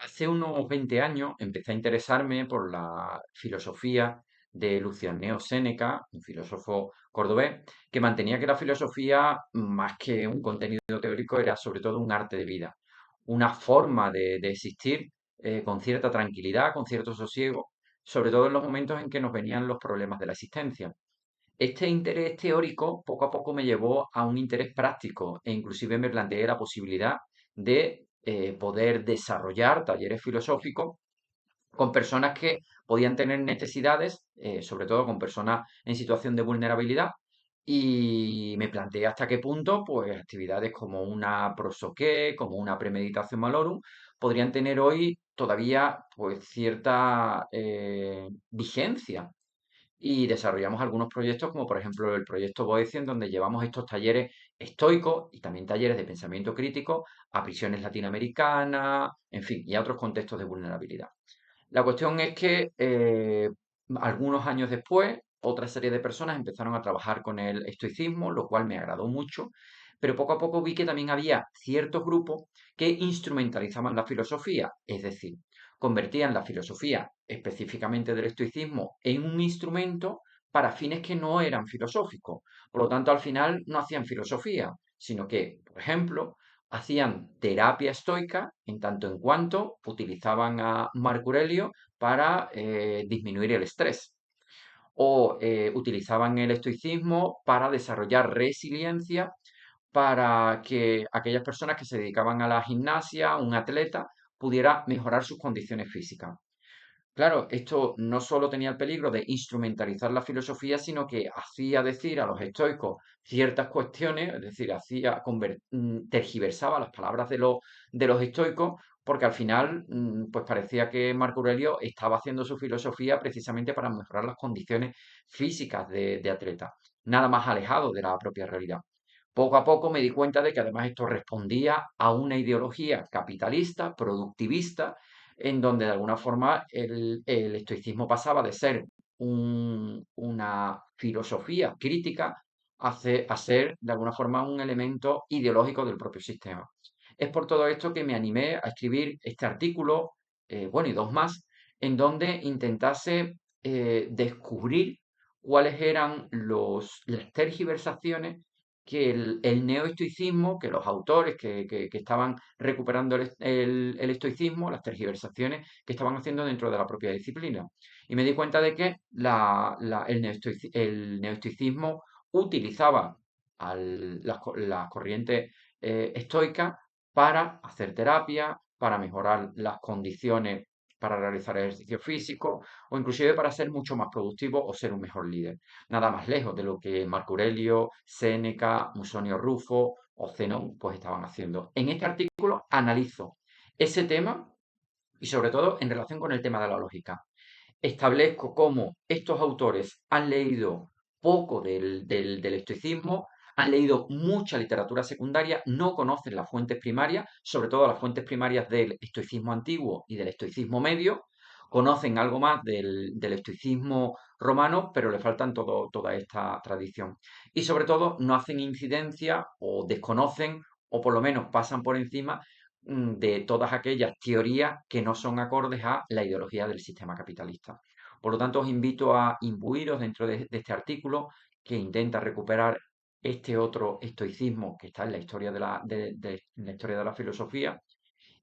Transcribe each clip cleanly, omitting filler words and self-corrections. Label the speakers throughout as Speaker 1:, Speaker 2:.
Speaker 1: Hace unos 20 años empecé a interesarme por la filosofía de Luciano Séneca, un filósofo cordobés, que mantenía que la filosofía, más que un contenido teórico, era sobre todo un arte de vida, una forma de existir con cierta tranquilidad, con cierto sosiego, sobre todo en los momentos en que nos venían los problemas de la existencia. Este interés teórico poco a poco me llevó a un interés práctico e inclusive me planteé la posibilidad de poder desarrollar talleres filosóficos con personas que podían tener necesidades, sobre todo con personas en situación de vulnerabilidad, y me planteé hasta qué punto, pues, actividades como una prosoqué, como una premeditación malorum, podrían tener hoy todavía, pues, cierta vigencia y desarrollamos algunos proyectos, como por ejemplo el proyecto Boecio, en donde llevamos estos talleres estoicos y también talleres de pensamiento crítico a prisiones latinoamericanas, en fin, y a otros contextos de vulnerabilidad. La cuestión es que algunos años después, otra serie de personas empezaron a trabajar con el estoicismo, lo cual me agradó mucho, pero poco a poco vi que también había ciertos grupos que instrumentalizaban la filosofía, es decir, convertían la filosofía específicamente del estoicismo en un instrumento para fines que no eran filosóficos. Por lo tanto, al final no hacían filosofía, sino que, por ejemplo, hacían terapia estoica en tanto en cuanto utilizaban a Marco Aurelio para disminuir el estrés o utilizaban el estoicismo para desarrollar resiliencia para que aquellas personas que se dedicaban a la gimnasia, un atleta, pudiera mejorar sus condiciones físicas. Claro, esto no solo tenía el peligro de instrumentalizar la filosofía, sino que hacía decir a los estoicos ciertas cuestiones, es decir, tergiversaba las palabras de los estoicos, porque al final, pues parecía que Marco Aurelio estaba haciendo su filosofía precisamente para mejorar las condiciones físicas de atleta, nada más alejado de la propia realidad. Poco a poco me di cuenta de que además esto respondía a una ideología capitalista, productivista, en donde de alguna forma el estoicismo pasaba de ser una filosofía crítica a ser de alguna forma un elemento ideológico del propio sistema. Es por todo esto que me animé a escribir este artículo, bueno, y dos más, en donde intentase descubrir cuáles eran las tergiversaciones que el neoestoicismo, que los autores que estaban recuperando el estoicismo, las tergiversaciones que estaban haciendo dentro de la propia disciplina. Y me di cuenta de que el neoestoicismo utilizaba las corrientes estoicas para hacer terapia, para mejorar las condiciones para realizar ejercicio físico o inclusive para ser mucho más productivo o ser un mejor líder. Nada más lejos de lo que Marco Aurelio, Séneca, Musonio Rufo o Zenón pues estaban haciendo. En este artículo analizo ese tema y sobre todo en relación con el tema de la lógica. Establezco cómo estos autores han leído poco del estoicismo, han leído mucha literatura secundaria, no conocen las fuentes primarias, sobre todo las fuentes primarias del estoicismo antiguo y del estoicismo medio, conocen algo más del estoicismo romano, pero le faltan toda esta tradición. Y sobre todo no hacen incidencia o desconocen o por lo menos pasan por encima de todas aquellas teorías que no son acordes a la ideología del sistema capitalista. Por lo tanto, os invito a imbuiros dentro de este artículo que intenta recuperar este otro estoicismo que está en la historia en la historia de la filosofía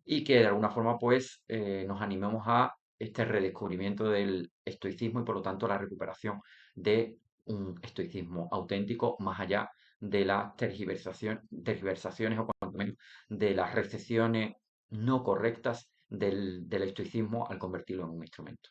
Speaker 1: y que de alguna forma pues nos animemos a este redescubrimiento del estoicismo y por lo tanto la recuperación de un estoicismo auténtico más allá de las tergiversaciones o cuanto menos de las recepciones no correctas del estoicismo al convertirlo en un instrumento.